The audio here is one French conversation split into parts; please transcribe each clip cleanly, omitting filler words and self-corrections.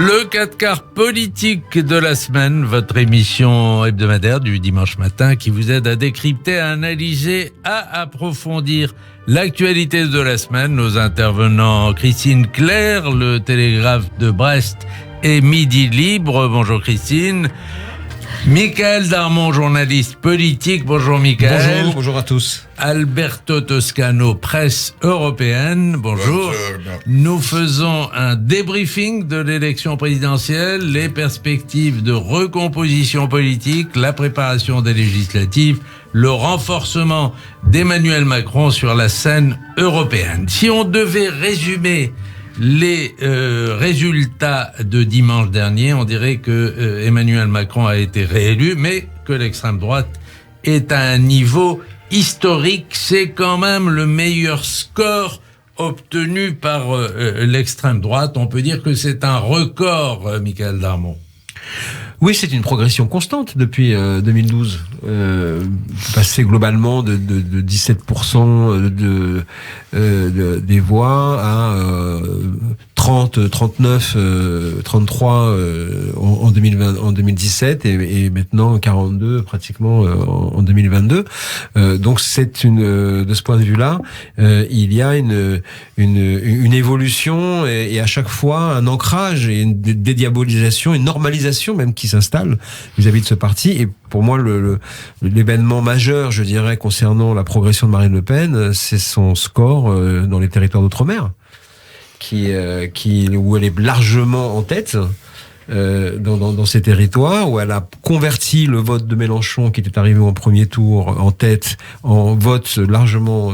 Le 4 quarts politique de la semaine, votre émission hebdomadaire du dimanche matin qui vous aide à décrypter, à analyser, à approfondir l'actualité de la semaine. Nos intervenants, Christine Claire, le Télégraphe de Brest et Midi Libre. Bonjour Christine. Michael Darmon, journaliste politique. Bonjour Michael. Bonjour à tous. Alberto Toscano, presse européenne. Bonjour. Nous faisons un débriefing de l'élection présidentielle, les perspectives de recomposition politique, la préparation des législatives, le renforcement d'Emmanuel Macron sur la scène européenne. Si on devait résumer les résultats de dimanche dernier, on dirait que Emmanuel Macron a été réélu, mais que l'extrême droite est à un niveau historique. C'est quand même le meilleur score obtenu par l'extrême droite. On peut dire que c'est un record, Michael Darmon. Oui, c'est une progression constante depuis 2012. Passer globalement de 17% des voix à 30, 39, 33 en 2017 et maintenant 42 pratiquement en 2022. Donc c'est de ce point de vue-là, il y a une évolution et à chaque fois un ancrage et une dédiabolisation, une normalisation même qui s'installe vis-à-vis de ce parti. Et pour moi, l'événement majeur, je dirais, concernant la progression de Marine Le Pen, c'est son score dans les territoires d'outre-mer, où elle est largement en tête dans ces territoires, où elle a converti le vote de Mélenchon, qui était arrivé en premier tour en tête, en vote largement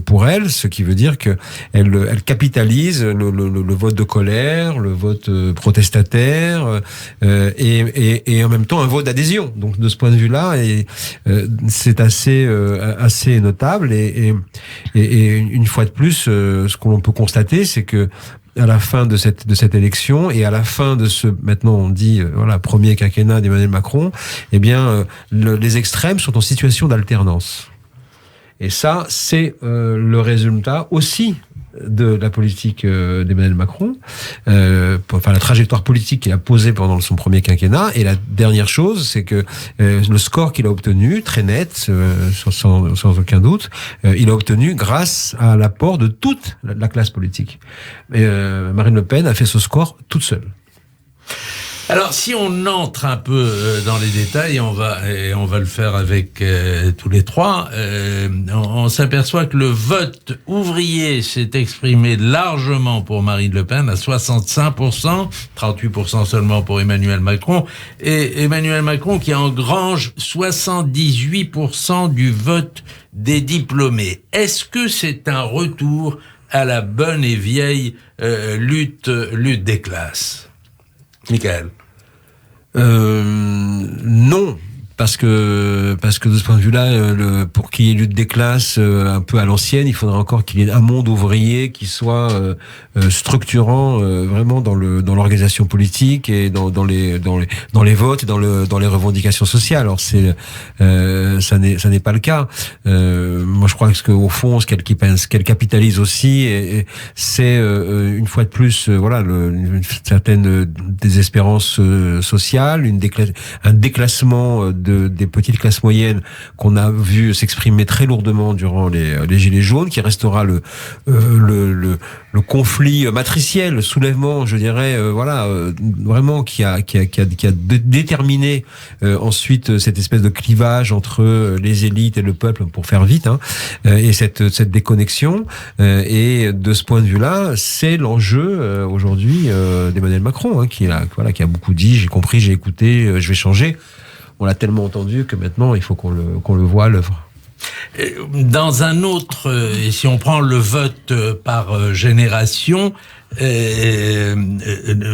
pour elle, ce qui veut dire que elle capitalise le vote de colère, le vote protestataire, et en même temps un vote d'adhésion. Donc de ce point de vue-là, c'est assez notable. Et une fois de plus, ce que l'on peut constater, c'est que à la fin de cette élection et à la fin de maintenant on dit premier quinquennat d'Emmanuel Macron, eh bien les extrêmes sont en situation d'alternance. Et ça, c'est le résultat aussi de la politique d'Emmanuel Macron, la trajectoire politique qu'il a posée pendant son premier quinquennat. Et la dernière chose, c'est que le score qu'il a obtenu, très net, sans aucun doute, il a obtenu grâce à l'apport de toute la classe politique. Marine Le Pen a fait ce score toute seule. Alors, si on entre un peu dans les détails, on va le faire avec tous les trois, on s'aperçoit que le vote ouvrier s'est exprimé largement pour Marine Le Pen à 65%, 38% seulement pour Emmanuel Macron, et Emmanuel Macron qui engrange 78% du vote des diplômés. Est-ce que c'est un retour à la bonne et vieille lutte des classes? Michael. Non. Parce que de ce point de vue-là, pour qu'il y ait lutte des classes un peu à l'ancienne, il faudrait encore qu'il y ait un monde ouvrier qui soit structurant vraiment dans l'organisation politique et dans les votes et dans les revendications sociales. Alors ça n'est pas le cas. Moi je crois que au fond ce qu'elle capitalise aussi, c'est une fois de plus une certaine désespérance sociale, un déclassement des petites classes moyennes qu'on a vu s'exprimer très lourdement durant les Gilets jaunes, qui restera le conflit matriciel, le soulèvement, je dirais, vraiment qui a déterminé ensuite cette espèce de clivage entre les élites et le peuple, pour faire vite, et cette déconnexion. Et de ce point de vue-là, c'est l'enjeu aujourd'hui d'Emmanuel Macron, qui a beaucoup dit, j'ai compris, j'ai écouté, je vais changer. On l'a tellement entendu que maintenant, il faut qu'on le voit à l'œuvre. Dans un autre, si on prend le vote par génération,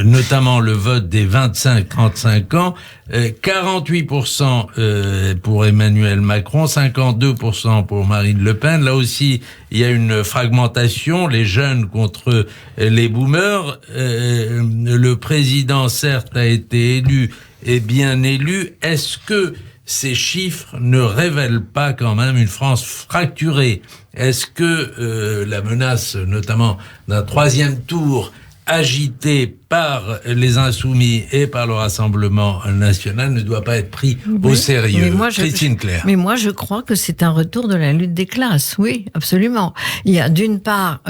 notamment le vote des 25-35 ans, 48% pour Emmanuel Macron, 52% pour Marine Le Pen. Là aussi, il y a une fragmentation, les jeunes contre les boomers. Le président, certes, a été élu et bien élu. Est-ce que ces chiffres ne révèlent pas quand même une France fracturée? Est-ce que la menace, notamment d'un troisième tour agité par les Insoumis et par le Rassemblement national ne doit pas être pris au sérieux. Christine Claire. Mais moi, je crois que c'est un retour de la lutte des classes. Oui, absolument. Il y a d'une part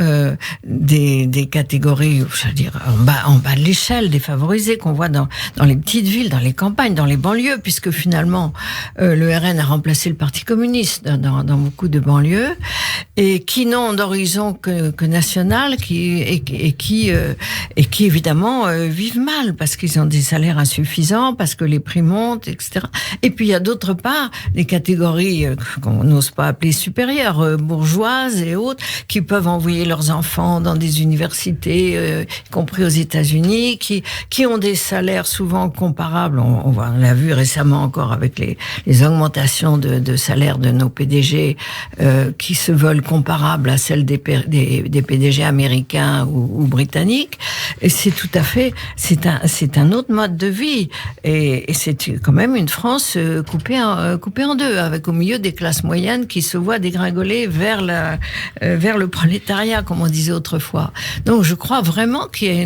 des catégories, j'allais dire, en bas de l'échelle, défavorisées, qu'on voit dans les petites villes, dans les campagnes, dans les banlieues, puisque finalement, le RN a remplacé le Parti communiste dans beaucoup de banlieues, et qui n'ont d'horizon que national, et qui évidemment vivent mal parce qu'ils ont des salaires insuffisants, parce que les prix montent, etc. Et puis il y a d'autre part des catégories qu'on n'ose pas appeler supérieures, bourgeoises et autres, qui peuvent envoyer leurs enfants dans des universités, y compris aux États-Unis, qui ont des salaires souvent comparables. On l'a vu récemment encore avec les augmentations de salaires de nos PDG qui se veulent comparables à celles des PDG américains ou britanniques. Et c'est tout à fait, c'est un autre mode de vie. Et c'est quand même une France coupée en deux, avec au milieu des classes moyennes qui se voient dégringoler vers le prolétariat, comme on disait autrefois. Donc je crois vraiment qu'il y a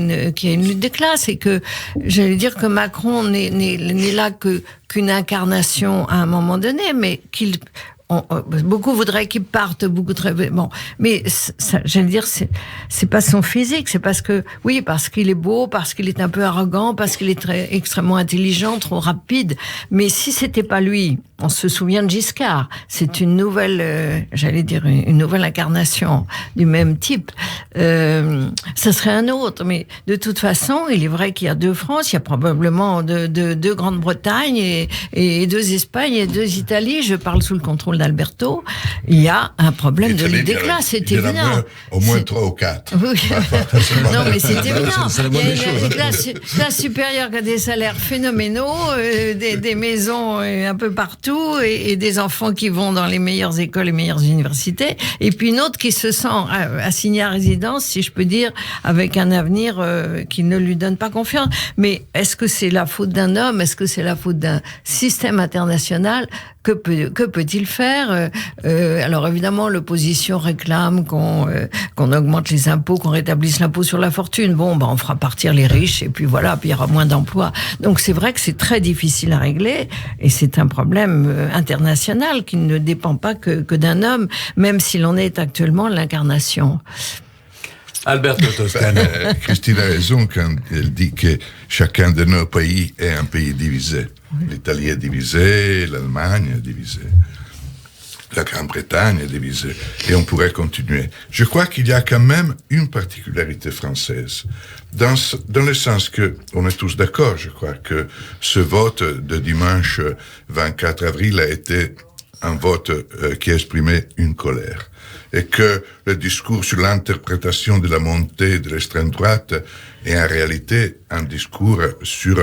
une lutte des classes, et que, j'allais dire que Macron n'est là qu'une incarnation à un moment donné, mais beaucoup voudraient qu'il parte, bon, mais ça, j'allais dire, c'est pas son physique, c'est parce qu'il est beau, parce qu'il est un peu arrogant, parce qu'il est extrêmement intelligent, trop rapide. Mais si c'était pas lui, on se souvient de Giscard, c'est une nouvelle, j'allais dire, une nouvelle incarnation du même type. Ça serait un autre, mais de toute façon, il est vrai qu'il y a deux France, il y a probablement deux Grande-Bretagne et deux Espagne et deux Italie. Je parle sous le contrôle d'Alberto. Il y a un problème de lutte des classes, c'est évident. Il y en a au moins 3 ou 4. Oui. Non, mais c'est évident. Il y a une classe supérieure qui a des salaires phénoménaux, des maisons un peu partout, et des enfants qui vont dans les meilleures écoles, les meilleures universités, et puis une autre qui se sent assignée à résidence, si je peux dire, avec un avenir qui ne lui donne pas confiance. Mais est-ce que c'est la faute d'un homme? Est-ce que c'est la faute d'un système international? Que peut-il faire? Alors évidemment, l'opposition réclame qu'on augmente les impôts, qu'on rétablisse l'impôt sur la fortune. Bon, on fera partir les riches, et puis voilà, puis il y aura moins d'emplois. Donc c'est vrai que c'est très difficile à régler, et c'est un problème international qui ne dépend pas que d'un homme, même s'il en est actuellement l'incarnation. Alberto Toscano. Christine a raison quand elle dit que chacun de nos pays est un pays divisé. Oui. L'Italie est divisée, l'Allemagne est divisée, la Grande-Bretagne est divisée, et on pourrait continuer. Je crois qu'il y a quand même une particularité française, dans le sens que, on est tous d'accord, je crois, que ce vote de dimanche 24 avril a été un vote qui exprimait une colère. Et que le discours sur l'interprétation de la montée de l'extrême droite est en réalité un discours sur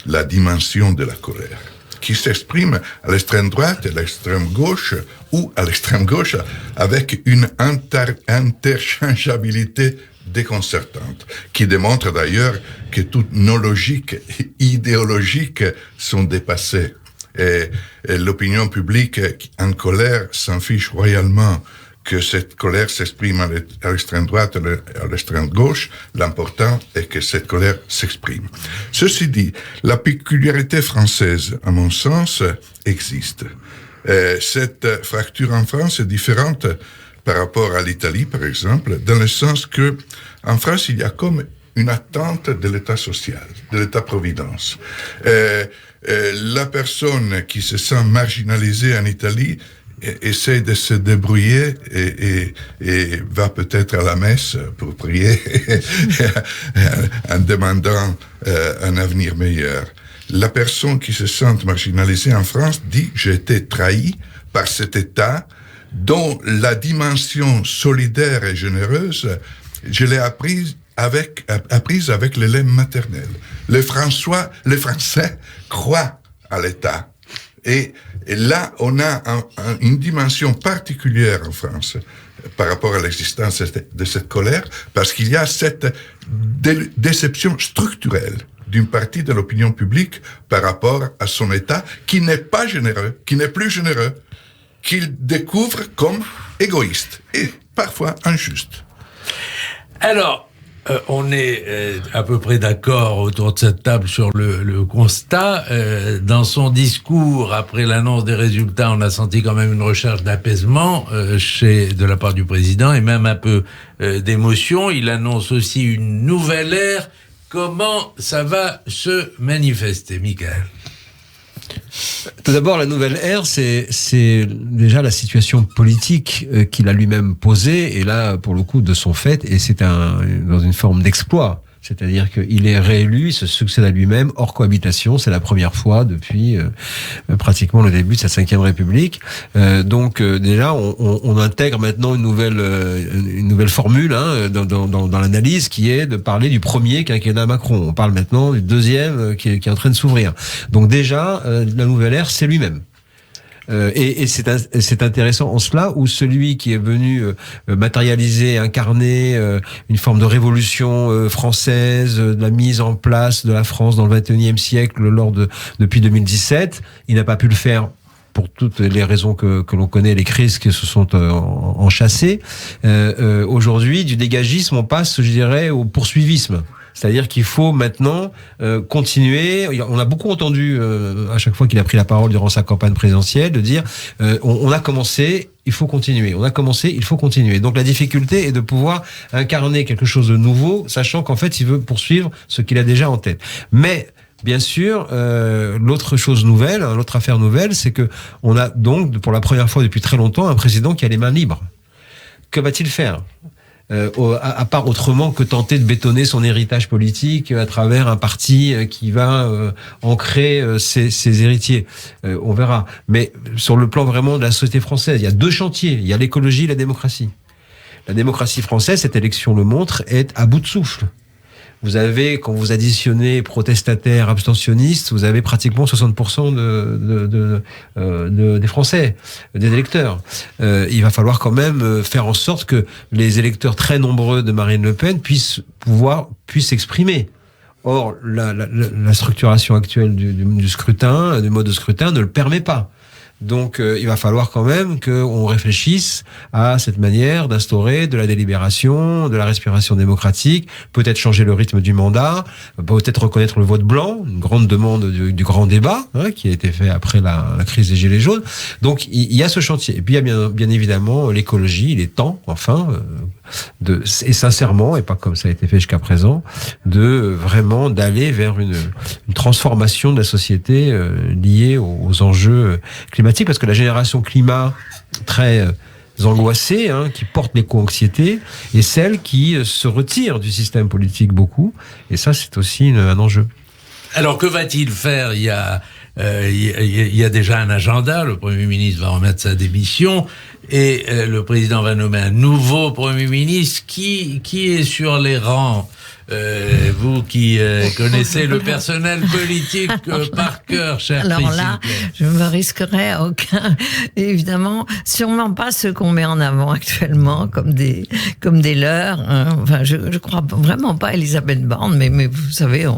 la dimension de la colère, qui s'exprime à l'extrême droite, à l'extrême gauche, ou à l'extrême gauche, avec une interchangeabilité déconcertante, qui démontre d'ailleurs que toutes nos logiques idéologiques sont dépassées. Et l'opinion publique en colère s'en fiche royalement que cette colère s'exprime à l'extrême droite, à l'extrême gauche. L'important est que cette colère s'exprime. Ceci dit, la peculiarité française, à mon sens, existe. Cette fracture en France est différente par rapport à l'Italie, par exemple, dans le sens que, en France, il y a comme une attente de l'État social, de l'État-providence. La personne qui se sent marginalisée en Italie essaie de se débrouiller et va peut-être à la messe pour prier en demandant un avenir meilleur. La personne qui se sent marginalisée en France dit « j'ai été trahi par cet État dont la dimension solidaire et généreuse, je l'ai apprise avec le lait maternel. Les Français croient à l'État. Et là, on a une dimension particulière en France par rapport à l'existence de cette colère, parce qu'il y a cette déception structurelle d'une partie de l'opinion publique par rapport à son État qui n'est pas généreux, qui n'est plus généreux, qu'il découvre comme égoïste et parfois injuste. Alors, On est à peu près d'accord autour de cette table sur le constat. Dans son discours, après l'annonce des résultats, on a senti quand même une recherche d'apaisement de la part du président et même un peu d'émotion. Il annonce aussi une nouvelle ère. Comment ça va se manifester, Michael ? Tout d'abord, la nouvelle ère, c'est déjà la situation politique qu'il a lui-même posée, et là, pour le coup, de son fait, et c'est dans une forme d'exploit. C'est-à-dire qu'il est réélu, il se succède à lui-même, hors cohabitation. C'est la première fois depuis pratiquement le début de sa Ve République. Donc déjà, on intègre maintenant une nouvelle formule dans l'analyse, qui est de parler du premier quinquennat Macron. On parle maintenant du deuxième qui est en train de s'ouvrir. Donc déjà, la nouvelle ère, c'est lui-même. Et c'est intéressant en cela où celui qui est venu matérialiser, incarner une forme de révolution française, de la mise en place de la France dans le XXIe siècle depuis 2017, il n'a pas pu le faire pour toutes les raisons que l'on connaît, les crises qui se sont enchâssées. Aujourd'hui, du dégagisme, on passe, je dirais, au poursuivisme. C'est-à-dire qu'il faut maintenant continuer. On a beaucoup entendu à chaque fois qu'il a pris la parole durant sa campagne présidentielle de dire on a commencé, il faut continuer. On a commencé, il faut continuer. Donc la difficulté est de pouvoir incarner quelque chose de nouveau, sachant qu'en fait il veut poursuivre ce qu'il a déjà en tête. Mais bien sûr, l'autre affaire nouvelle, c'est que on a donc pour la première fois depuis très longtemps un président qui a les mains libres. Que va-t-il faire ? À part autrement que tenter de bétonner son héritage politique à travers un parti qui va ancrer ses héritiers. On verra. Mais sur le plan vraiment de la société française, il y a deux chantiers. Il y a l'écologie et la démocratie. La démocratie française, cette élection le montre, est à bout de souffle. Vous avez, quand vous additionnez protestataires, abstentionnistes, vous avez pratiquement 60% des Français, des électeurs. Il va falloir quand même faire en sorte que les électeurs très nombreux de Marine Le Pen puissent s'exprimer. Or, la structuration actuelle du scrutin, du mode de scrutin, ne le permet pas. Donc, il va falloir quand même qu'on réfléchisse à cette manière d'instaurer de la délibération, de la respiration démocratique, peut-être changer le rythme du mandat, peut-être reconnaître le vote blanc, une grande demande du grand débat qui a été fait après la crise des Gilets jaunes. Donc, il y a ce chantier. Et puis, il y a bien évidemment l'écologie. Il est temps, enfin, et sincèrement, et pas comme ça a été fait jusqu'à présent, vraiment d'aller vers une transformation de la société liée aux enjeux climatiques, parce que la génération climat très angoissée, qui porte l'éco-anxiété, est celle qui se retire du système politique beaucoup, et ça c'est aussi un enjeu. Alors que va-t-il faire ? Il y a déjà un agenda, le Premier ministre va remettre sa démission, et le président va nommer un nouveau Premier ministre qui est sur les rangs. Vous qui connaissez le personnel politique par cœur, cher Alors là, je me risquerais à aucun, évidemment, sûrement pas ceux qu'on met en avant actuellement comme des leurs. Enfin, je crois vraiment pas Elisabeth Borne, mais vous savez,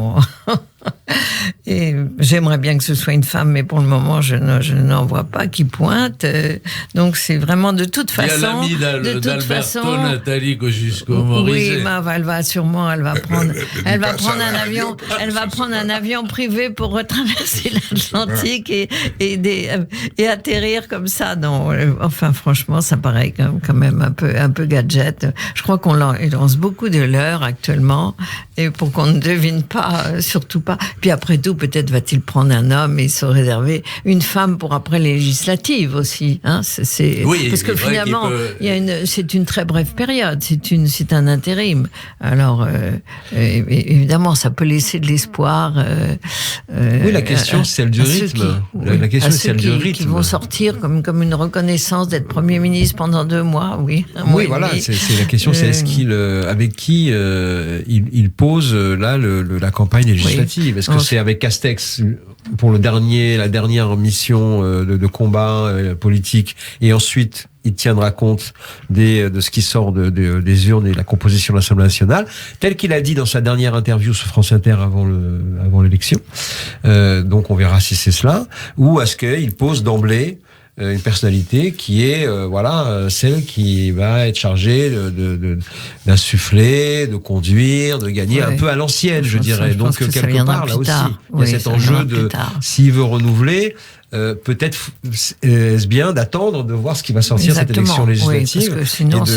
et j'aimerais bien que ce soit une femme, mais pour le moment, je n'en vois pas qui pointe. Donc c'est vraiment de toute façon. Il y a l'ami d'Alberto, Nathalie Kosciusko-Morizet. Oui, elle va prendre un avion privé pour retraverser l'Atlantique et atterrir comme ça. Non, enfin franchement, ça paraît quand même un peu gadget. Je crois qu'on lance beaucoup de leurres actuellement, et pour qu'on ne devine pas, surtout pas. Puis après tout, peut-être va-t-il prendre un homme et se réserver une femme pour après les législatives aussi. Oui, parce que finalement, c'est une très brève période. C'est un intérim. Alors, évidemment, ça peut laisser de l'espoir. Oui, la question, c'est celle du rythme. La question, c'est celle du rythme. Qui vont sortir comme une reconnaissance d'être Premier ministre pendant 2 mois, oui. Oui, voilà, c'est la question, c'est avec qui il pose là la campagne législative. Oui. Est-ce que c'est avec Castex pour la dernière mission de combat politique, et ensuite il tiendra compte de ce qui sort des urnes et de la composition de l'Assemblée nationale, tel qu'il a dit dans sa dernière interview sur France Inter avant l'élection. Donc on verra si c'est cela, ou est-ce qu'il pose d'emblée une personnalité qui est celle qui va être chargée d'insuffler, de conduire, de gagner un peu à l'ancienne, je dirais. Donc quelque part là aussi, il y a cet enjeu de s'il veut renouveler. Peut-être est-ce bien d'attendre de voir ce qui va sortir cette élection législative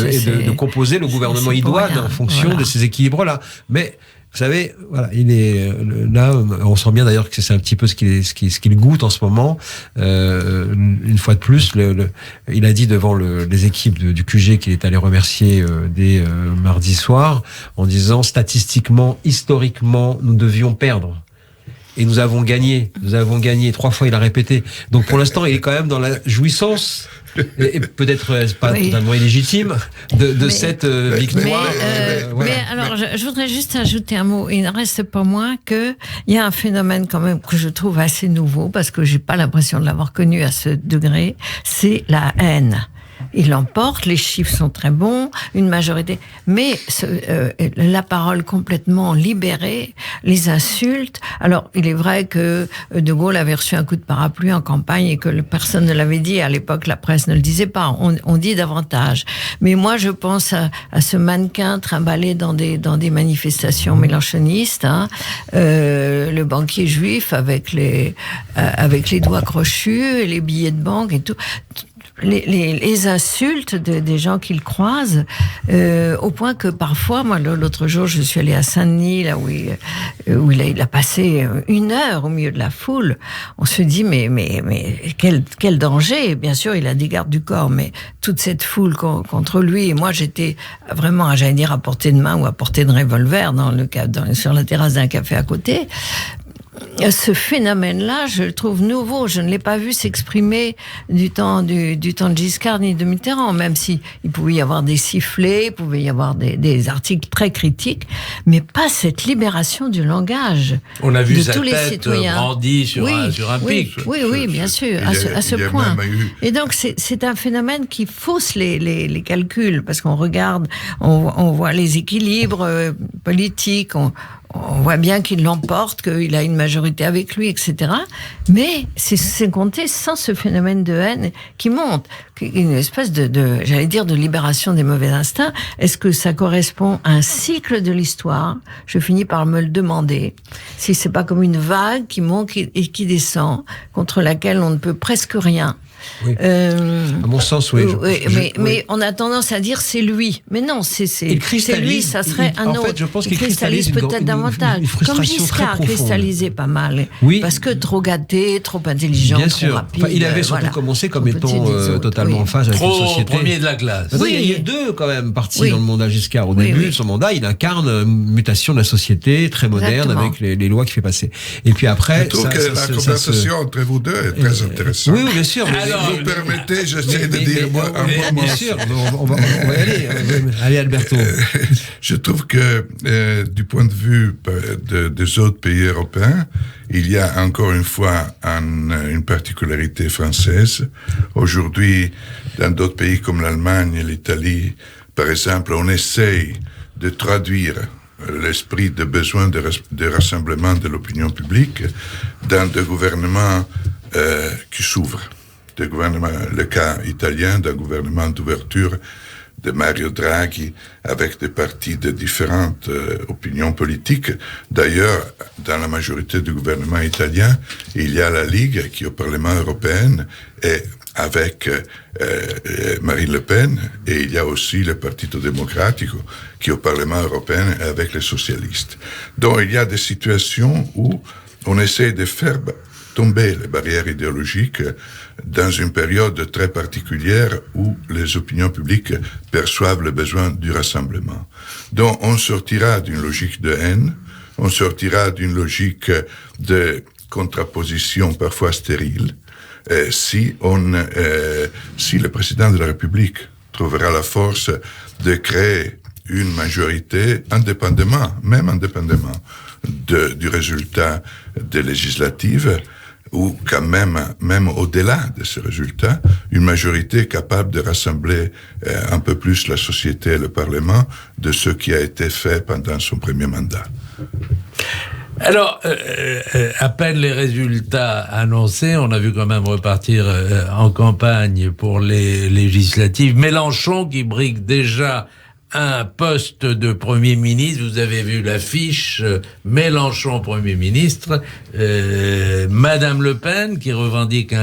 et de composer le gouvernement idoine en fonction de ces équilibres-là. Mais vous savez, voilà, il est là. On sent bien d'ailleurs que c'est un petit peu ce qu'il goûte en ce moment. Une fois de plus, il a dit devant les équipes du QG qu'il est allé remercier dès mardi soir en disant statistiquement, historiquement, nous devions perdre. Et nous avons gagné. 3 fois, il a répété. Donc pour l'instant, il est quand même dans la jouissance. Et peut-être pas totalement illégitime de cette victoire. Mais alors, je voudrais juste ajouter un mot. Il ne reste pas moins que il y a un phénomène quand même que je trouve assez nouveau parce que j'ai pas l'impression de l'avoir connu à ce degré. C'est la haine. Il l'emporte, les chiffres sont très bons, une majorité, mais la parole complètement libérée, les insultes. Alors, il est vrai que De Gaulle avait reçu un coup de parapluie en campagne et que personne ne l'avait dit. À l'époque, la presse ne le disait pas. On dit davantage. Mais moi, je pense à ce mannequin trimballé dans des manifestations mélenchonistes, le banquier juif avec les doigts crochus et les billets de banque et tout. Les insultes des gens qu'il croise, au point que parfois, moi, l'autre jour, je suis allée à Saint-Denis, là où il a passé 1 heure au milieu de la foule. On se dit, mais quel danger! Bien sûr, il a des gardes du corps, mais toute cette foule contre lui, et moi, j'étais vraiment, j'allais dire, à portée de main ou à portée de revolver sur la terrasse d'un café à côté. Ce phénomène-là, je le trouve nouveau. Je ne l'ai pas vu s'exprimer du temps de Giscard ni de Mitterrand, même si il pouvait y avoir des sifflets, il pouvait y avoir des articles très critiques, mais pas cette libération du langage. On a vu de sa tous les tête citoyens. brandie sur un pic. Oui, bien sûr, à ce point. Et donc, c'est un phénomène qui fausse les calculs, parce qu'on regarde, on voit les équilibres politiques, on voit bien qu'il l'emporte, qu'il a une majorité avec lui, etc. Mais c'est compté sans ce phénomène de haine qui monte. Une espèce j'allais dire, de libération des mauvais instincts. Est-ce que ça correspond à un cycle de l'histoire? Je finis par me le demander. Si c'est pas comme une vague qui monte et qui descend, contre laquelle on ne peut presque rien. Oui. À mon sens, oui. Mais on a tendance à dire c'est lui. Mais non, c'est lui, ça serait un autre. En fait, je pense qu'il cristallise peut-être davantage. Comme Giscard cristallisait pas mal. Oui. Parce que trop gâté, trop intelligent, bien trop sûr. rapide. Il avait surtout commencé comme étant totalement en phase avec la société. Premier de la classe. Oui. Il y a eu 2 quand même parties dans le mandat Giscard. Au début de son mandat, il incarne une mutation de la société très moderne avec les lois qu'il fait passer. Et puis après, je trouve que la conversation entre vous deux est très intéressante. Oui, bien sûr. Alors, vous permettez, j'essaie de dire un mot. Bien sûr, on va y aller. Allez, Alberto. Je trouve que du point de vue des autres pays européens, il y a encore une fois une particularité française. Aujourd'hui, dans d'autres pays comme l'Allemagne et l'Italie, par exemple, on essaye de traduire l'esprit de besoin de rassemblement de l'opinion publique dans des gouvernements qui s'ouvrent. Le cas italien d'un gouvernement d'ouverture de Mario Draghi avec des partis de différentes opinions politiques. D'ailleurs, dans la majorité du gouvernement italien, il y a la Ligue qui est au Parlement européen et avec Marine Le Pen, et il y a aussi le Partito Democratico qui est au Parlement européen et avec les socialistes. Donc il y a des situations où on essaie de faire tomber les barrières idéologiques dans une période très particulière où les opinions publiques perçoivent le besoin du rassemblement. Donc on sortira d'une logique de haine, on sortira d'une logique de contraposition parfois stérile, si le président de la République trouvera la force de créer une majorité indépendamment du résultat des législatives, ou quand même au-delà de ce résultat, une majorité capable de rassembler un peu plus la société et le Parlement de ce qui a été fait pendant son premier mandat. Alors, à peine les résultats annoncés, on a vu quand même repartir en campagne pour les législatives. Mélenchon qui brigue déjà un poste de Premier ministre. Vous avez vu l'affiche, Mélenchon Premier ministre. Madame Le Pen qui revendique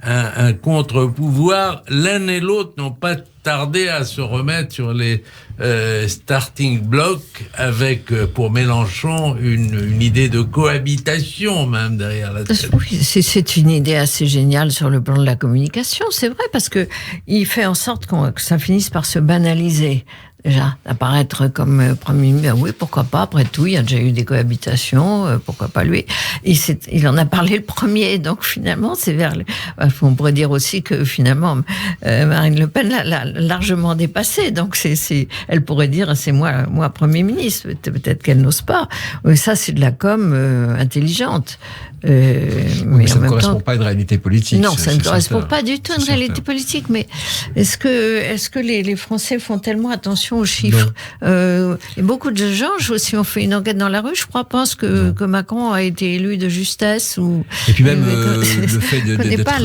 un contre-pouvoir. L'un et l'autre n'ont pas tardé à se remettre sur les starting blocks avec, pour Mélenchon, une idée de cohabitation même derrière la tête. Oui, c'est une idée assez géniale sur le plan de la communication, c'est vrai, parce que il fait en sorte que ça finisse par se banaliser. Déjà, apparaître comme Premier ministre, oui, pourquoi pas, après tout, il y a déjà eu des cohabitations, pourquoi pas lui. Il en a parlé le premier, donc finalement, c'est on pourrait dire aussi que finalement, Marine Le Pen l'a largement dépassé, donc elle pourrait dire, c'est moi Premier ministre, peut-être qu'elle n'ose pas. Ça, c'est de la com intelligente. Mais ça ne correspond pas à une réalité politique. Non, ça ne correspond pas du tout à une réalité politique, mais est-ce que les Français font tellement attention aux chiffres? Et beaucoup de gens, si on fait une enquête dans la rue, je crois, pensent que Macron a été élu de justesse. Et puis même le fait de connaît pas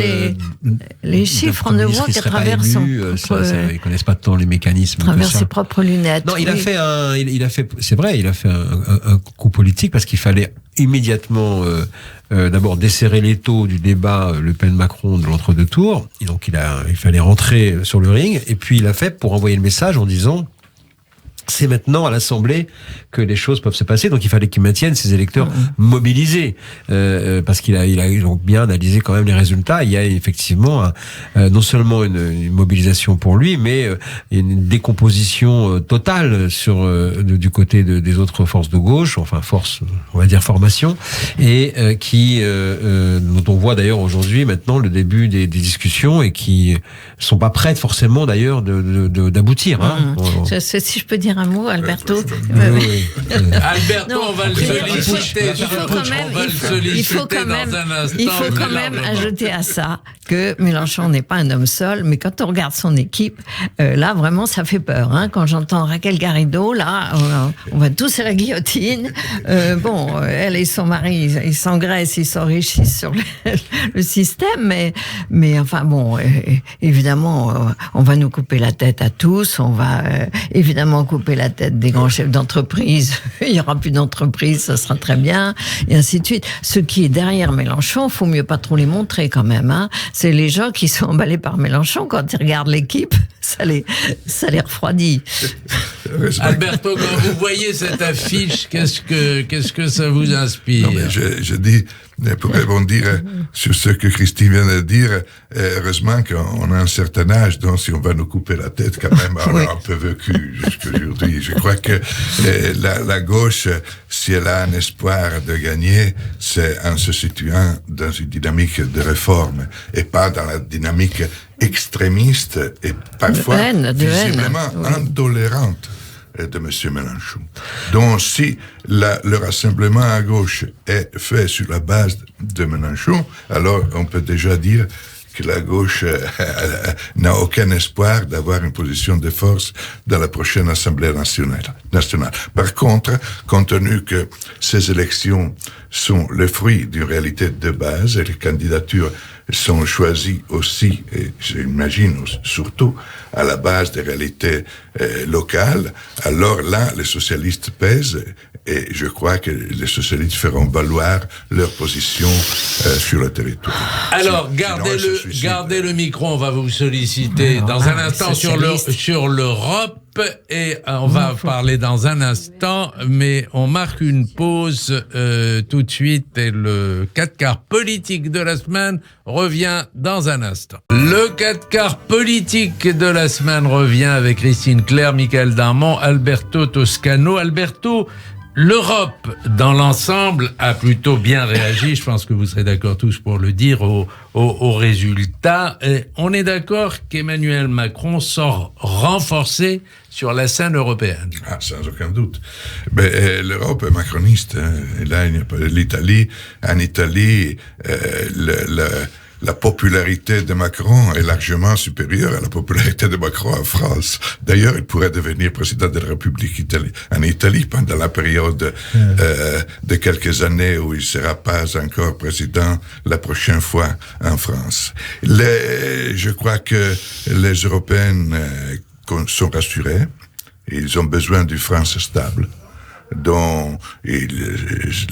les chiffres, on ne voit qu'à travers ils connaissent pas tant les mécanismes. À travers ses propres lunettes. Non, il a fait, c'est vrai, il a fait un coup politique parce qu'il fallait immédiatement d'abord desserrer l'étau du débat Le Pen-Macron de l'entre-deux tours. Et donc il fallait rentrer sur le ring. Et puis il l'a fait pour envoyer le message en disant c'est maintenant à l'Assemblée que les choses peuvent se passer. Donc il fallait qu'il maintienne ses électeurs mobilisés, parce qu'il a donc bien analysé quand même les résultats. Il y a effectivement non seulement une mobilisation pour lui, mais une décomposition totale du côté des autres forces de gauche, enfin on va dire formation, et dont on voit d'ailleurs aujourd'hui maintenant le début des discussions et qui sont pas prêtes forcément d'ailleurs d'aboutir. Si je peux dire un mot, Alberto. Alberto, on va le solliciter. Il faut quand même ajouter à ça que Mélenchon n'est pas un homme seul, mais quand on regarde son équipe, là vraiment ça fait peur. Quand j'entends Raquel Garrido, là, on va tous à la guillotine. Elle et son mari, ils s'engraissent, ils s'enrichissent sur le système, mais enfin bon, évidemment, on va nous couper la tête à tous. On va évidemment couper la tête des grands chefs d'entreprise. Il n'y aura plus d'entreprise, ça sera très bien, et ainsi de suite. Ce qui est derrière Mélenchon, faut mieux pas trop les montrer quand même. C'est les gens qui sont emballés par Mélenchon, quand ils regardent l'équipe, ça les refroidit. Alberto, quand vous voyez cette affiche, qu'est-ce que ça vous inspire? Non, mais je dis, pour rebondir sur ce que Christine vient de dire, heureusement qu'on a un certain âge, donc si on va nous couper la tête quand même, on a un peu vécu jusqu'aujourd'hui. Je crois que la gauche, si elle a un espoir de gagner, c'est en se situant dans une dynamique de réforme et pas dans la dynamique extrémiste et parfois visiblement intolérante de M. Mélenchon. Donc, si le rassemblement à gauche est fait sur la base de Mélenchon, alors on peut déjà dire que la gauche n'a aucun espoir d'avoir une position de force dans la prochaine Assemblée nationale. Par contre, compte tenu que ces élections sont le fruit d'une réalité de base et les candidatures sont choisies aussi, et j'imagine surtout, à la base des réalités locales, alors là, les socialistes pèsent et je crois que les socialistes feront valoir leur position sur le territoire. Alors, gardez le micro, on va vous solliciter dans un instant sur l'Europe. Et on va parler dans un instant, mais on marque une pause tout de suite et le 4 quarts politique de la semaine revient dans un instant. Le 4 quarts politique de la semaine revient avec Christine Claire, Michael Darmon, Alberto Toscano. Alberto, l'Europe, dans l'ensemble, a plutôt bien réagi. Je pense que vous serez d'accord tous pour le dire aux résultats. Et on est d'accord qu'Emmanuel Macron sort renforcé sur la scène européenne. Ah, sans aucun doute. Mais l'Europe est macroniste. Et là, il n'y a pas l'Italie. En Italie, la popularité de Macron est largement supérieure à la popularité de Macron en France. D'ailleurs, il pourrait devenir président de la République en Italie pendant la période de quelques années où il sera pas encore président la prochaine fois en France. Je crois que les Européens sont rassurés. Ils ont besoin d'une France stable.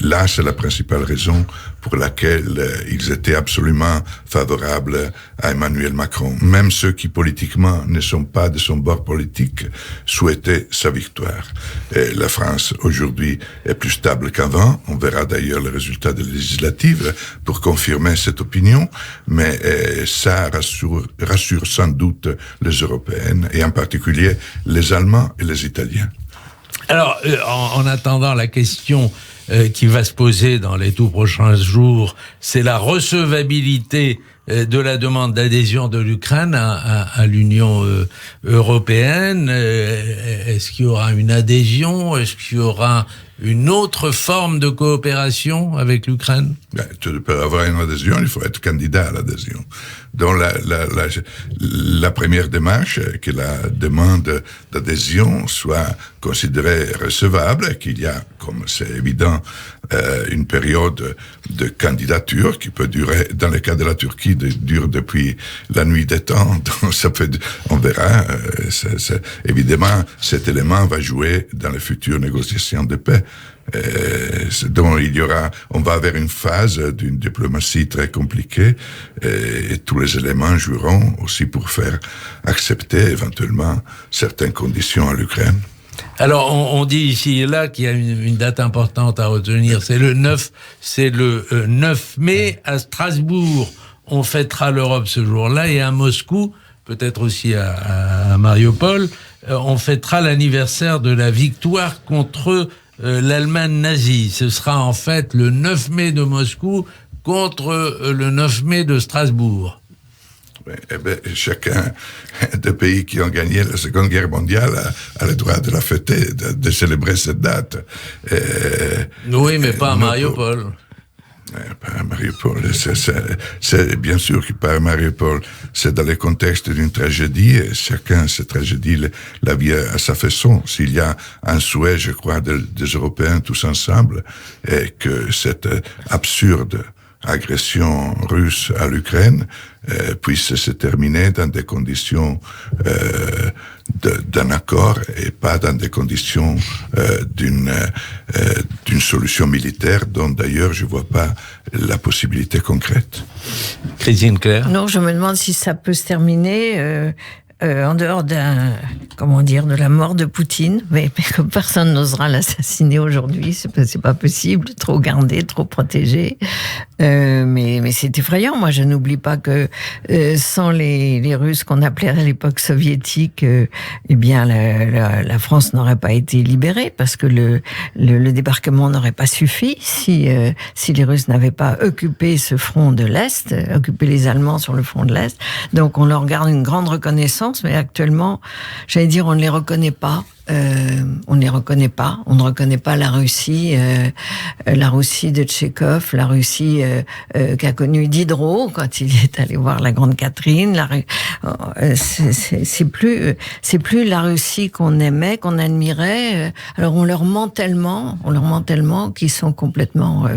Là, c'est la principale raison pour laquelle ils étaient absolument favorables à Emmanuel Macron. Même ceux qui politiquement ne sont pas de son bord politique souhaitaient sa victoire. Et la France aujourd'hui est plus stable qu'avant. On verra d'ailleurs le résultat des législatives pour confirmer cette opinion. Mais ça rassure sans doute les Européennes et en particulier les Allemands et les Italiens. Alors, en attendant, la question qui va se poser dans les tout prochains jours, c'est la recevabilité de la demande d'adhésion de l'Ukraine à l'Union européenne. Est-ce qu'il y aura une adhésion? Est-ce qu'il y aura une autre forme de coopération avec l'Ukraine? Tu peux avoir une adhésion, il faut être candidat à l'adhésion. Donc la première démarche, que la demande d'adhésion soit considérée recevable, qu'il y a, comme c'est évident, une période de candidature qui peut durer, dans le cas de la Turquie, dure depuis la nuit des temps. Donc on verra. Évidemment, cet élément va jouer dans les futures négociations de paix. Donc on va avoir une phase d'une diplomatie très compliquée et tous les éléments joueront aussi pour faire accepter éventuellement certaines conditions à l'Ukraine. Alors, on dit ici et là qu'il y a une date importante à retenir, c'est le 9 mai à Strasbourg. On fêtera l'Europe ce jour-là, et à Moscou, peut-être aussi à Mariupol, on fêtera l'anniversaire de la victoire contre l'Allemagne nazie. Ce sera en fait le 9 mai de Moscou contre le 9 mai de Strasbourg. Chacun des pays qui ont gagné la Seconde Guerre mondiale a le droit de la fêter, de célébrer cette date. Oui, mais pas à Mariupol. Pas à Mariupol. C'est bien sûr que pas à Mariupol. C'est dans le contexte d'une tragédie, et chacun, cette tragédie, la vit à sa façon. S'il y a un souhait, je crois, des Européens tous ensemble, et que cette absurde agression russe à l'Ukraine puisse se terminer dans des conditions d'un accord et pas dans des conditions d'une solution militaire dont d'ailleurs je vois pas la possibilité concrète. Christine Claire. Non, je me demande si ça peut se terminer en dehors de la mort de Poutine, mais comme personne n'osera l'assassiner aujourd'hui, c'est pas possible, trop gardé, trop protégé. Mais c'est effrayant. Moi, je n'oublie pas que sans les Russes qu'on appelait à l'époque soviétique, eh bien la France n'aurait pas été libérée parce que le débarquement n'aurait pas suffi si les Russes n'avaient pas occupé ce front de l'Est, occupé les Allemands sur le front de l'Est. Donc on leur garde une grande reconnaissance, mais actuellement, j'allais dire, on ne les reconnaît pas. On ne les reconnaît pas. On ne reconnaît pas la Russie de Tchekhov, la Russie qu'a connue Diderot quand il est allé voir la Grande Catherine. C'est plus la Russie qu'on aimait, qu'on admirait. Alors on leur ment tellement qu'ils sont complètement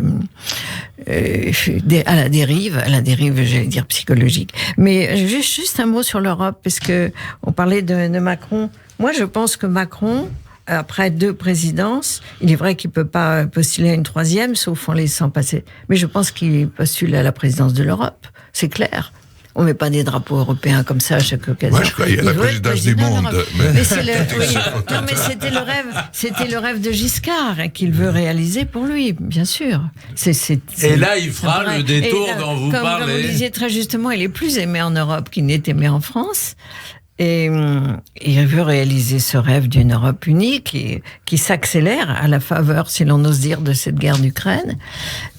à la dérive, j'allais dire psychologique. Mais juste un mot sur l'Europe, parce que on parlait de Macron. Moi, je pense que Macron, après 2 présidences, il est vrai qu'il peut pas postuler à une 3e, sauf en laissant passer. Mais je pense qu'il postule à la présidence de l'Europe. C'est clair. On met pas des drapeaux européens comme ça à chaque occasion. Moi, je crois qu'il y a la présidence du monde. Mais c'était le rêve de Giscard qu'il veut réaliser pour lui, bien sûr. Et là, il fera le détour dont vous parlez. Comme vous disiez très justement, il est plus aimé en Europe qu'il n'est aimé en France. Et il veut réaliser ce rêve d'une Europe unie qui s'accélère à la faveur, si l'on ose dire, de cette guerre d'Ukraine.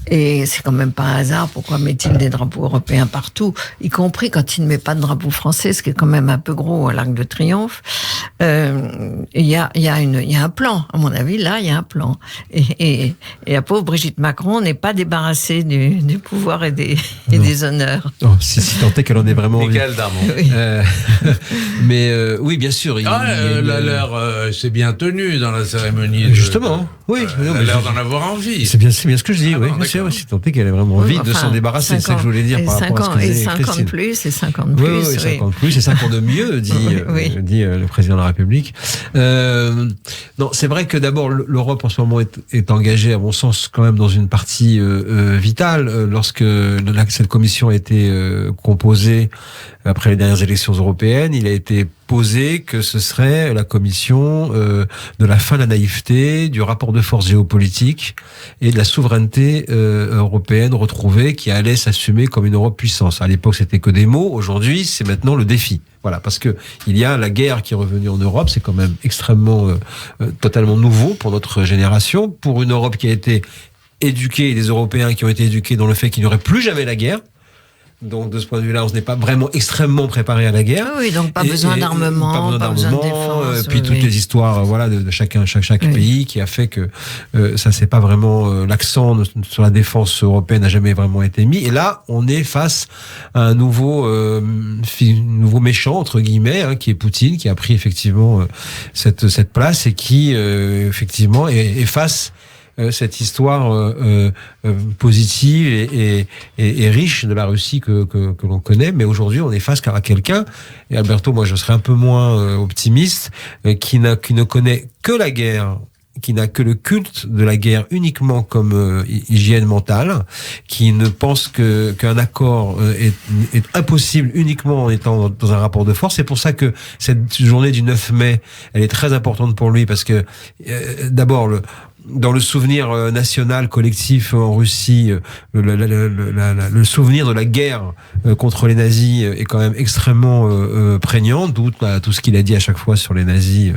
Et c'est quand même pas un hasard. Pourquoi met-il des drapeaux européens partout, y compris quand il ne met pas de drapeau français, ce qui est quand même un peu gros à l'Arc de Triomphe. il y a un plan, à mon avis, là, il y a un plan. Et la pauvre Brigitte Macron n'est pas débarrassée du pouvoir et des honneurs. Oh, si tant est qu'elle en est vraiment envie. Michael Darmon. Oui. Mais oui, bien sûr. Elle a l'air, c'est bien tenu dans la cérémonie. Justement, oui. Elle a l'air d'en avoir envie. C'est bien ce que je dis, oui. Bon, Bien sûr, si tant est qu'elle a vraiment envie de s'en débarrasser, c'est ça que je voulais dire par rapport à ce que disait Christine. 50 plus, et 50 plus. Oui, 50 plus, et 50 de mieux, dit le président de la République. Non, c'est vrai que d'abord, l'Europe en ce moment est engagée, à mon sens, quand même dans une partie vitale. Lorsque cette commission a été composée après les dernières élections européennes, il a été posé que ce serait la commission de la fin de la naïveté, du rapport de force géopolitique et de la souveraineté européenne retrouvée qui allait s'assumer comme une Europe puissance. À l'époque, c'était que des mots. Aujourd'hui, c'est maintenant le défi. Voilà, parce que il y a la guerre qui est revenue en Europe. C'est quand même extrêmement, totalement nouveau pour notre génération, pour une Europe qui a été éduquée, et des Européens qui ont été éduqués dans le fait qu'il n'y aurait plus jamais la guerre. Donc, de ce point de vue-là, on n'est pas vraiment extrêmement préparé à la guerre. Oui, donc pas besoin d'armement, pas besoin de défense. Puis toutes les histoires, voilà, de chaque pays qui a fait que ça c'est pas vraiment l'accent sur la défense européenne n'a jamais vraiment été mis. Et là, on est face à un nouveau méchant entre guillemets, qui est Poutine, qui a pris effectivement cette place et qui effectivement efface cette histoire positive et riche de la Russie que l'on connaît, mais aujourd'hui on est face à quelqu'un, et Alberto, moi je serais un peu moins optimiste, qui ne connaît que la guerre, qui n'a que le culte de la guerre uniquement comme hygiène mentale, qui ne pense qu'un accord est impossible uniquement en étant dans un rapport de force. C'est pour ça que cette journée du 9 mai, elle est très importante pour lui, parce que d'abord dans le souvenir national collectif en Russie, le souvenir de la guerre contre les nazis est quand même extrêmement prégnant, d'où tout ce qu'il a dit à chaque fois sur les nazis,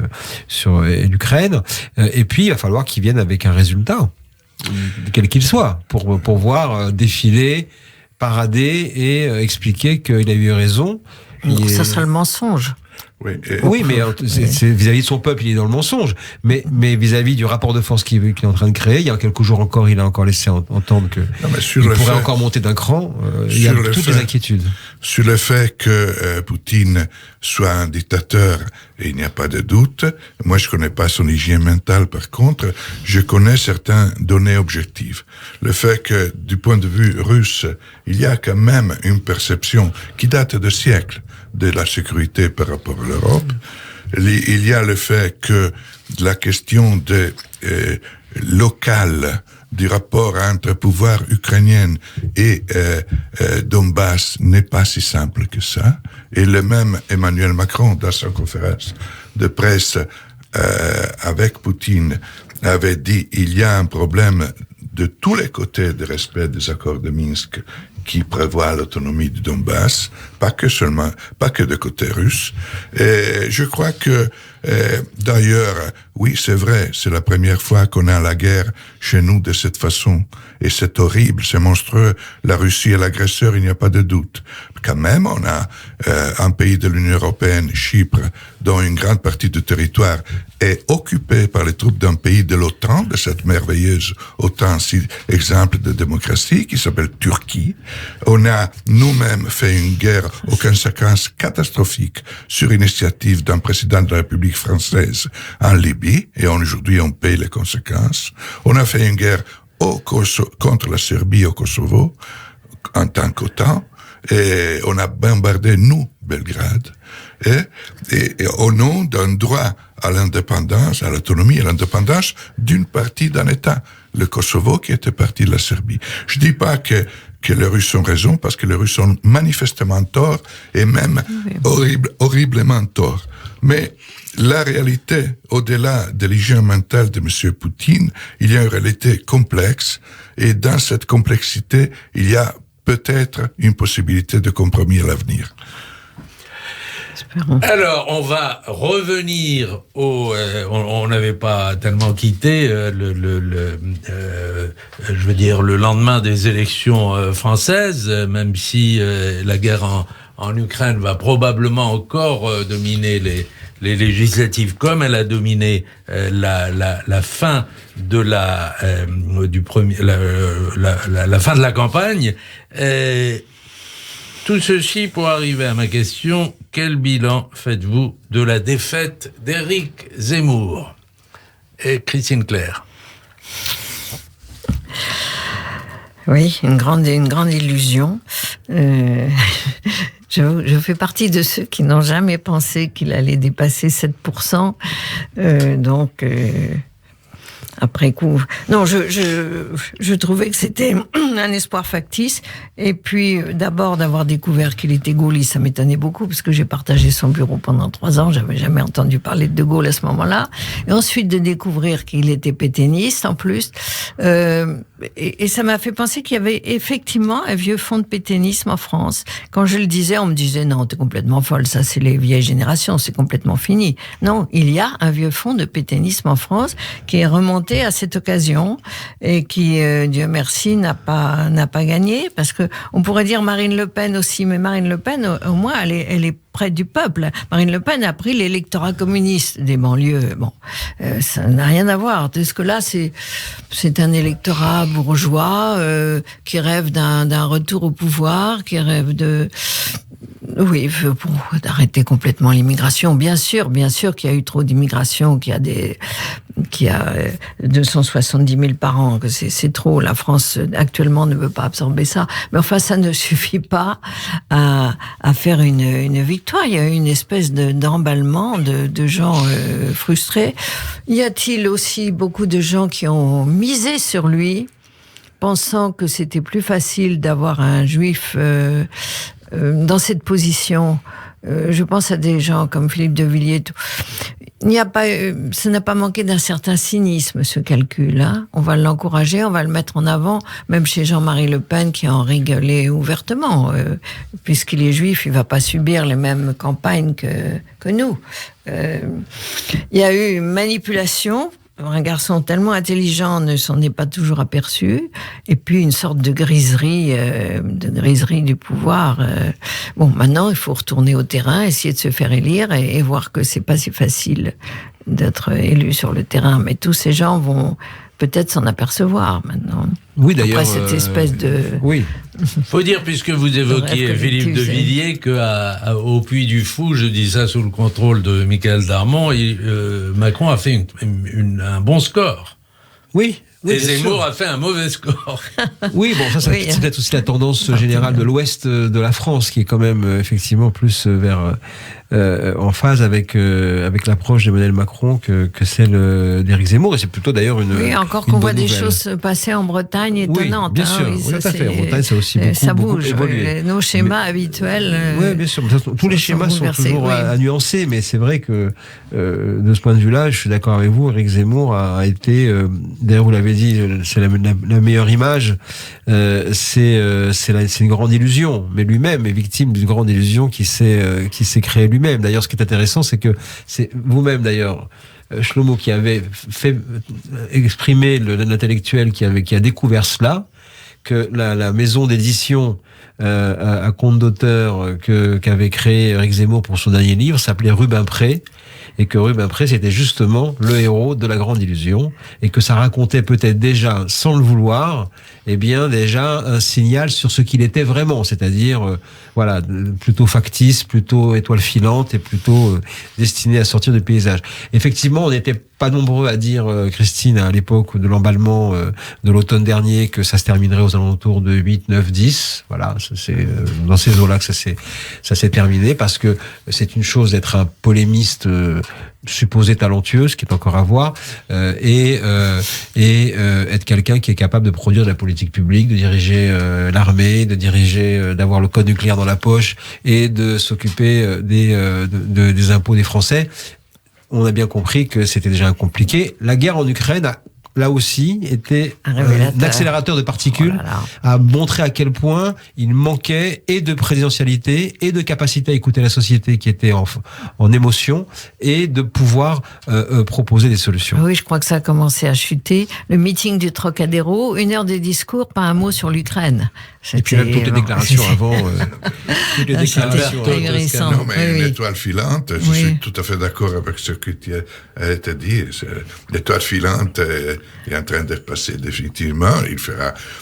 sur l'Ukraine. Et puis, il va falloir qu'il vienne avec un résultat, quel qu'il soit, pour voir défiler, parader et expliquer qu'il a eu raison. Ça serait le mensonge. Oui, mais c'est vis-à-vis de son peuple, il est dans le mensonge. Mais vis-à-vis du rapport de force qu'il est en train de créer, il y a quelques jours encore, il a encore laissé entendre qu'il pourrait encore monter d'un cran. Il y a toutes les inquiétudes. Sur le fait que Poutine soit un dictateur, il n'y a pas de doute. Moi, je connais pas son hygiène mentale. Par contre, je connais certaines données objectives. Le fait que, du point de vue russe, il y a quand même une perception qui date de siècles de la sécurité par rapport à l'Europe. Il y a le fait que la question locale du rapport entre pouvoir ukrainien et Donbass n'est pas si simple que ça. Et le même Emmanuel Macron, dans sa conférence de presse avec Poutine, avait dit il y a un problème de tous les côtés de respect des accords de Minsk qui prévoit l'autonomie du Donbass, pas que de côté russe. Et je crois que, d'ailleurs, oui, c'est vrai, c'est la première fois qu'on a la guerre chez nous de cette façon. Et c'est horrible, c'est monstrueux. La Russie est l'agresseur, il n'y a pas de doute. Quand même, on a un pays de l'Union européenne, Chypre, dont une grande partie du territoire est occupée par les troupes d'un pays de l'OTAN, de cette merveilleuse OTAN, exemple de démocratie, qui s'appelle Turquie. On a nous-mêmes fait une guerre aux conséquences catastrophiques sur initiative d'un président de la République française en Libye, et aujourd'hui on paye les conséquences. On a fait une guerre contre la Serbie au Kosovo, en tant qu'OTAN, et on a bombardé, nous, Belgrade, et au nom d'un droit à l'indépendance, à l'autonomie et à l'indépendance d'une partie d'un État, le Kosovo, qui était partie de la Serbie. Je dis pas que les Russes ont raison, parce que les Russes ont manifestement tort, et même horriblement tort. Mais la réalité, au-delà de l'hygiène mentale de M. Poutine, il y a une réalité complexe, et dans cette complexité, il y a peut-être une possibilité de compromis à l'avenir. Alors, on va revenir on n'avait pas tellement quitté je veux dire, le lendemain des élections françaises, même si la guerre en Ukraine va probablement encore dominer les législatives, comme elle a dominé la fin de la fin de la campagne. Tout ceci pour arriver à ma question: quel bilan faites-vous de la défaite d'Éric Zemmour? Et Christine Claire. Oui, une grande illusion. Je fais partie de ceux qui n'ont jamais pensé qu'il allait dépasser 7%. Après coup, non, je trouvais que c'était un espoir factice. Et puis, d'abord, d'avoir découvert qu'il était gaulliste, ça m'étonnait beaucoup, parce que j'ai partagé son bureau pendant 3 ans. J'avais jamais entendu parler de Gaulle à ce moment-là. Et ensuite, de découvrir qu'il était pétainiste, en plus. Et ça m'a fait penser qu'il y avait effectivement un vieux fond de pétainisme en France. Quand je le disais, on me disait, non, t'es complètement folle, ça c'est les vieilles générations, c'est complètement fini. Non, il y a un vieux fond de pétainisme en France qui est remonté à cette occasion et qui, Dieu merci, n'a pas gagné, parce que on pourrait dire Marine Le Pen aussi, mais Marine Le Pen, au moins, elle est près du peuple. Marine Le Pen a pris l'électorat communiste des banlieues. Bon, ça n'a rien à voir. Parce que là, c'est un électorat bourgeois qui rêve d'un retour au pouvoir, qui rêve d'arrêter complètement l'immigration. Bien sûr qu'il y a eu trop d'immigration, qu'il y a 270 000 par an, que c'est trop. La France actuellement ne veut pas absorber ça. Mais enfin, ça ne suffit pas à faire une victoire. Il y a eu une espèce d'emballement de gens frustrés. Y a-t-il aussi beaucoup de gens qui ont misé sur lui, pensant que c'était plus facile d'avoir un juif dans cette position? Je pense à des gens comme Philippe de Villiers. Ça n'a pas manqué d'un certain cynisme, ce calcul, hein. On va l'encourager, on va le mettre en avant, même chez Jean-Marie Le Pen qui en rigolait ouvertement. Puisqu'il est juif, il va pas subir les mêmes campagnes que nous. Il y a eu manipulation. Un garçon tellement intelligent ne s'en est pas toujours aperçu. Et puis une sorte de griserie du pouvoir. Bon, maintenant, il faut retourner au terrain, essayer de se faire élire et voir que c'est pas si facile d'être élu sur le terrain. Mais tous ces gens vont peut-être s'en apercevoir maintenant. Oui, d'ailleurs. Après cette espèce de... Oui. Faut dire, puisque vous évoquiez Philippe de Villiers, qu'au Puy du Fou, je dis ça sous le contrôle de Michael Darmon, Macron a fait un bon score. Oui. Et Zemmour a fait un mauvais score. Oui, bon, ça c'est peut-être aussi la tendance générale de l'ouest de la France, qui est quand même effectivement plus en phase avec l'approche d'Emmanuel Macron que celle d'Éric Zemmour. Et c'est plutôt d'ailleurs une Oui, encore une qu'on voit bonne des nouvelle. choses passer en Bretagne étonnantes. Oui, bien sûr, oui, tout à fait. En Bretagne, ça a aussi ça beaucoup bouge, évolué. nos schémas habituels. Oui, bien sûr. Tous les schémas sont toujours à nuancer, mais c'est vrai que de ce point de vue-là, je suis d'accord avec vous. Éric Zemmour a été, d'ailleurs, vous l'avez dit, c'est la meilleure image. C'est une grande illusion, mais lui-même est victime d'une grande illusion qui s'est créée lui-même. D'ailleurs, ce qui est intéressant, c'est que c'est vous-même, d'ailleurs, Shlomo, qui avait fait exprimer l'intellectuel qui a découvert cela, que la maison d'édition à compte d'auteur qu'avait créé Éric Zemmour pour son dernier livre s'appelait Rubempré, et que Rubempré c'était justement le héros de la grande illusion, et que ça racontait peut-être déjà, sans le vouloir, déjà un signal sur ce qu'il était vraiment, c'est-à-dire plutôt factice, plutôt étoile filante et plutôt destiné à sortir du paysage. Effectivement, on n'était pas nombreux à dire, Christine, à l'époque de l'emballement de l'automne dernier, que ça se terminerait aux alentours de 8, 9, 10. Voilà, c'est dans ces eaux-là que ça s'est terminé, parce que c'est une chose d'être un polémiste supposé talentueux, ce qui est encore à voir, et être quelqu'un qui est capable de produire de la politique publique, de diriger l'armée, d'avoir le code nucléaire dans la poche et de s'occuper des impôts des Français. On a bien compris que c'était déjà compliqué. La guerre en Ukraine là aussi, était un accélérateur de particules, a montré à quel point il manquait et de présidentialité et de capacité à écouter la société qui était en émotion et de pouvoir proposer des solutions. Oui, je crois que ça a commencé à chuter. Le meeting du Trocadéro, 1 heure de discours, pas un mot sur l'Ukraine. Et puis même toutes les déclarations avant. Toutes les déclarations ahurissant. Non, mais une étoile filante, je suis tout à fait d'accord avec ce que tu as été dit. L'étoile filante est en train de passer définitivement.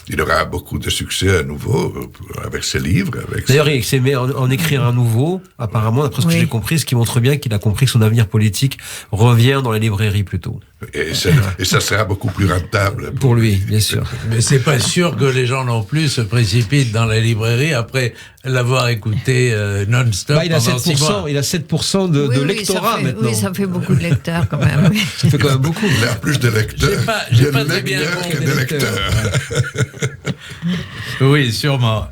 Il aura beaucoup de succès à nouveau avec ses livres. D'ailleurs, il s'est mis en écrire un nouveau, apparemment, d'après ce que j'ai compris, ce qui montre bien qu'il a compris que son avenir politique revient dans les librairies plutôt. Et ça sera beaucoup plus rentable. Pour lui, bien sûr. Mais c'est pas sûr que les gens non plus se précipitent dans la librairie après l'avoir écouté non-stop il a pendant 6 mois. Il a 7% de lectorat maintenant. Oui, ça fait beaucoup de lecteurs quand même. Oui. Ça fait quand même beaucoup. Il a plus de lecteurs. J'ai pas très bien que de lecteurs. Oui, sûrement.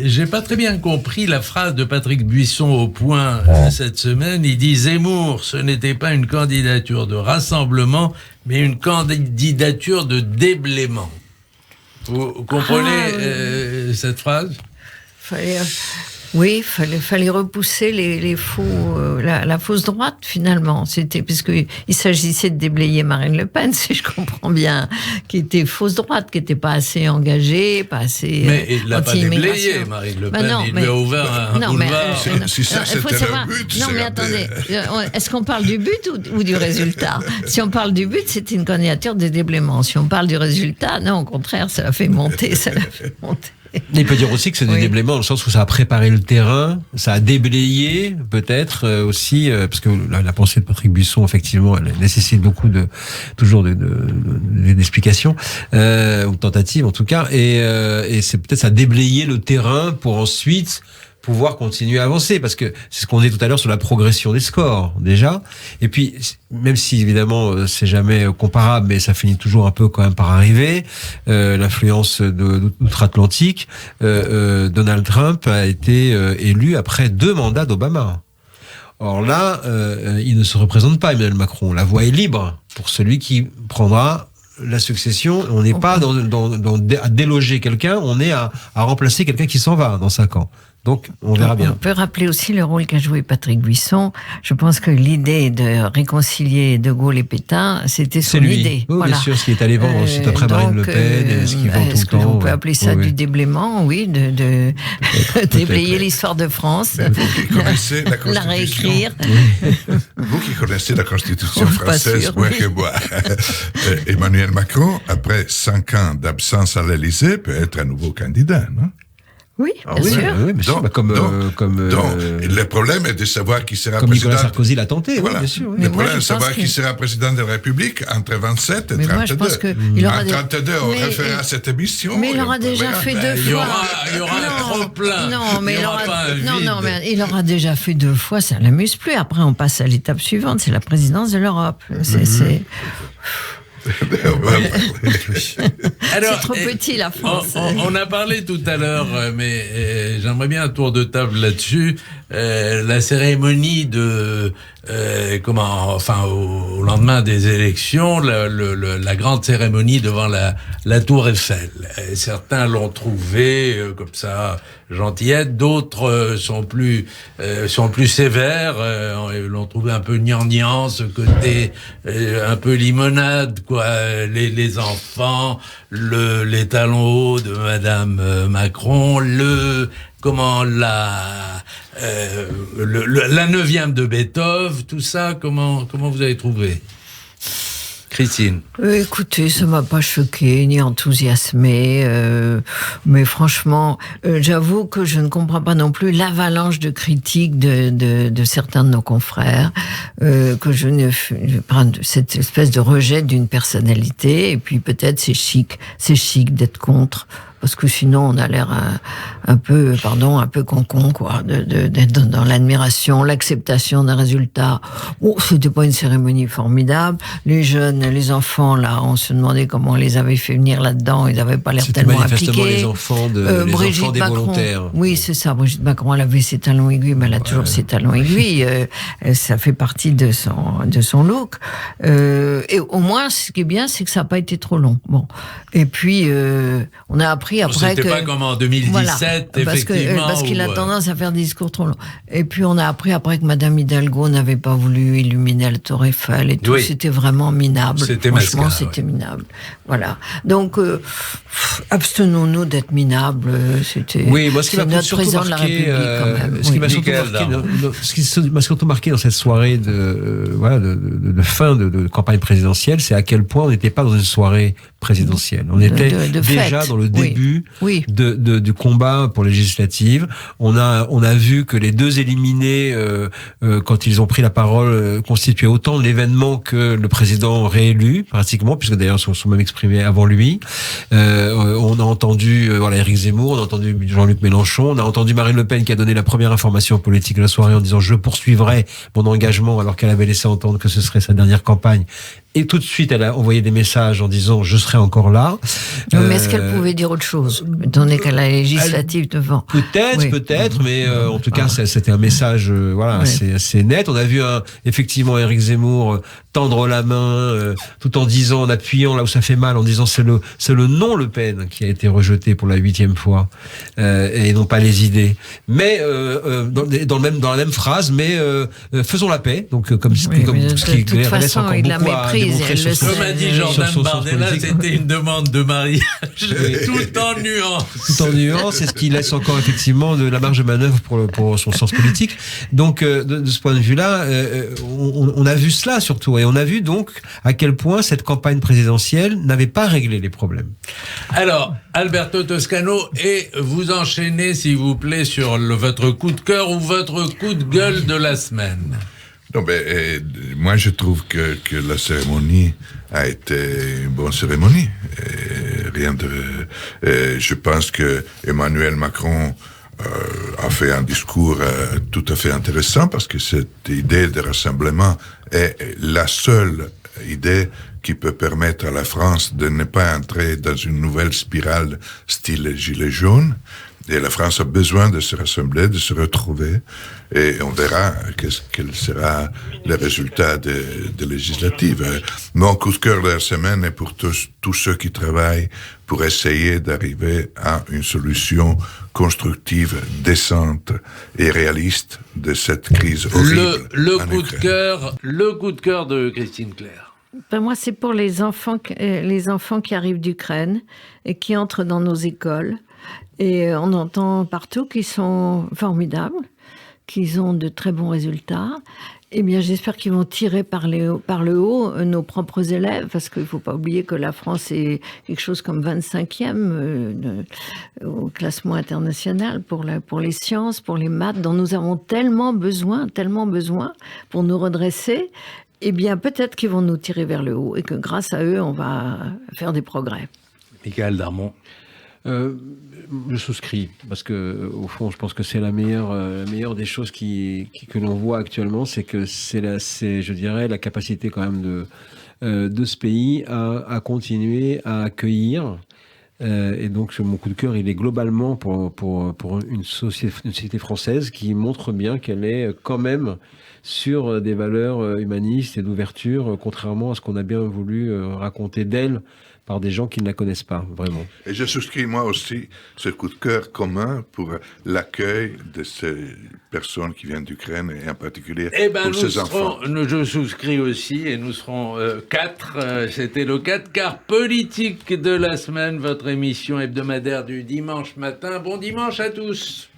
J'ai pas très bien compris la phrase de Patrick Buisson au Point cette semaine. Il dit Zemmour, ce n'était pas une candidature de rassemblement, mais une candidature de déblaiement. Vous comprenez cette phrase ? Oui, fallait repousser les faux, la fausse droite finalement. C'était puisqu'il s'agissait de déblayer Marine Le Pen, si je comprends bien, qui était fausse droite, qui n'était pas assez engagée, pas assez. Mais il l'a pas déblayé, Marine Le Pen. Il lui a ouvert un boulevard. Si ça c'était le but. Non, mais attendez, est-ce qu'on parle du but ou du résultat ? Si on parle du but, c'est une candidature de déblaiement. Si on parle du résultat, non, au contraire, ça l'a fait monter. Il peut dire aussi que c'est des déblaiements dans le sens où ça a préparé le terrain, ça a déblayé peut-être aussi, parce que la pensée de Patrick Buisson, effectivement, elle nécessite beaucoup d'explications, ou tentatives en tout cas, et c'est peut-être ça a déblayé le terrain pour ensuite pouvoir continuer à avancer, parce que c'est ce qu'on dit tout à l'heure sur la progression des scores, déjà. Et puis, même si, évidemment, c'est jamais comparable, mais ça finit toujours un peu quand même par arriver, l'influence d'outre-Atlantique, Donald Trump a été élu après 2 mandats d'Obama. Or là, il ne se représente pas, Emmanuel Macron. La voie est libre pour celui qui prendra la succession. On n'est pas à déloger quelqu'un, on est à remplacer quelqu'un qui s'en va dans 5 ans. Donc, on verra bien. On peut rappeler aussi le rôle qu'a joué Patrick Buisson. Je pense que l'idée de réconcilier De Gaulle et Pétain, c'était son idée. Oui, bien sûr, ce qui est allé vendre ensuite après Marine Le Pen, et ce qui vend tout le temps. Est-ce qu'on peut appeler ça du déblaiement ? Oui, de déblayer l'histoire de France. Vous qui connaissez la Constitution. La réécrire. Vous qui connaissez la Constitution française, moins que moi. Emmanuel Macron, après 5 ans d'absence à l'Élysée, peut être un nouveau candidat, non ? Oui, bien sûr. Oui, bien sûr. Donc, le problème est de savoir qui sera comme président. Nicolas Sarkozy l'a tenté, voilà. bien sûr. Oui. Le problème est de savoir qui sera président de la République entre 27 et 32. Moi, je pense qu'il aura en 32, on refera cette émission. Mais il aura déjà fait 2 fois. Il y aura un trop-plein. Non, mais il aura déjà fait 2 fois, ça l'amuse plus. Après, on passe à l'étape suivante, c'est la présidence de l'Europe. C'est trop petit, la France. On a parlé tout à l'heure, mais j'aimerais bien un tour de table là-dessus. La cérémonie au lendemain des élections, la grande cérémonie devant la Tour Eiffel. Certains l'ont trouvée comme ça gentillette, d'autres sont plus sévères, l'ont trouvé un peu gnangnan, ce côté un peu limonade, quoi. Les enfants, les talons hauts de Madame Macron, la 9e de Beethoven, tout ça, comment vous avez trouvé ? Christine. Écoutez, ça m'a pas choqué ni enthousiasmé, mais franchement, j'avoue que je ne comprends pas non plus l'avalanche de critiques de certains de nos confrères, que je prends cette espèce de rejet d'une personnalité, et puis peut-être c'est chic d'être contre. parce que sinon on a l'air un peu con, quoi, d'être dans l'admiration, l'acceptation d'un résultat. Oh, c'était pas une cérémonie formidable. Les jeunes, les enfants, là, on se demandait comment on les avait fait venir là-dedans. Ils n'avaient pas l'air tellement impliqués. C'était manifestement les enfants des volontaires. Oui, c'est ça. Brigitte Macron, elle avait ses talons aiguilles, mais elle a toujours ses talons aiguilles. Ça fait partie de son look. Et au moins, ce qui est bien, c'est que ça n'a pas été trop long. Bon. Et puis, on a appris après que... C'était pas comme en 2017, effectivement. Parce qu'il a tendance à faire des discours trop longs. Et puis, on a appris après que Madame Hidalgo n'avait pas voulu illuminer la Tour Eiffel et tout. Oui. C'était vraiment minable. Franchement, c'était minable. Voilà. Donc, abstenons-nous d'être minables. Oui, moi, ce qui m'a notre président de la République, quand même. Ce qui m'a surtout marqué dans cette soirée de fin de campagne présidentielle, c'est à quel point on n'était pas dans une soirée présidentielle. On était déjà dans le début du combat pour les législatives. On a vu que les deux éliminés, quand ils ont pris la parole, constituaient autant l'événement que le président réélu, pratiquement, puisque d'ailleurs ils sont même exprimés avant lui. On a entendu Éric Zemmour, on a entendu Jean-Luc Mélenchon, on a entendu Marine Le Pen qui a donné la première information politique de la soirée en disant « Je poursuivrai mon engagement », alors qu'elle avait laissé entendre que ce serait sa dernière campagne. Et tout de suite, elle a envoyé des messages en disant « Je serai encore là ». Mais est-ce qu'elle pouvait dire autre chose, étant donné qu'elle a la législative devant? Peut-être, mais en tout cas, c'était un message assez net. On a vu effectivement Éric Zemmour tendre la main tout en disant, en appuyant là où ça fait mal, en disant c'est le nom Le Pen qui a été rejeté pour la 8e fois et non pas les idées. Mais dans la même phrase, mais faisons la paix. Donc comme ce qui de toute façon, il la méprise. Comme a dit Jordan Bardella, c'était une demande de mariage tout en nuance. Tout en nuance, c'est ce qui laisse encore effectivement de la marge de manœuvre pour son sens politique. Donc de ce point de vue-là, on a vu cela surtout, et on a vu donc à quel point cette campagne présidentielle n'avait pas réglé les problèmes. Alors, Alberto Toscano, et vous enchaînez s'il vous plaît sur votre coup de cœur ou votre coup de gueule de la semaine. Non, moi je trouve que la cérémonie a été une bonne cérémonie. Je pense que Emmanuel Macron a fait un discours tout à fait intéressant, parce que cette idée de rassemblement est la seule idée qui peut permettre à la France de ne pas entrer dans une nouvelle spirale style gilet jaune. Et la France a besoin de se rassembler, de se retrouver, et on verra quel sera le résultat des législatives. Mon coup de cœur de la semaine est pour tous ceux qui travaillent pour essayer d'arriver à une solution constructive, décente et réaliste de cette crise horrible. Le coup de cœur de Christine Claire. Ben moi, c'est pour les enfants qui arrivent d'Ukraine et qui entrent dans nos écoles. Et on entend partout qu'ils sont formidables, qu'ils ont de très bons résultats. Eh bien, j'espère qu'ils vont tirer par le haut nos propres élèves, parce qu'il ne faut pas oublier que la France est quelque chose comme 25e au classement international pour les sciences, pour les maths, dont nous avons tellement besoin pour nous redresser. Eh bien, peut-être qu'ils vont nous tirer vers le haut et que grâce à eux, on va faire des progrès. Michael Darmon. Je souscris, parce que au fond, je pense que c'est la meilleure des choses que l'on voit actuellement, c'est que c'est je dirais, la capacité quand même de ce pays à continuer à accueillir. Et donc mon coup de cœur, il est globalement pour une société française qui montre bien qu'elle est quand même sur des valeurs humanistes et d'ouverture, contrairement à ce qu'on a bien voulu raconter d'elle par des gens qui ne la connaissent pas, vraiment. Et je souscris moi aussi ce coup de cœur commun pour l'accueil de ces personnes qui viennent d'Ukraine, et en particulier pour ces enfants. Je souscris aussi, et nous serons 4. C'était le 4 quarts politique de la semaine, votre émission hebdomadaire du dimanche matin. Bon dimanche à tous.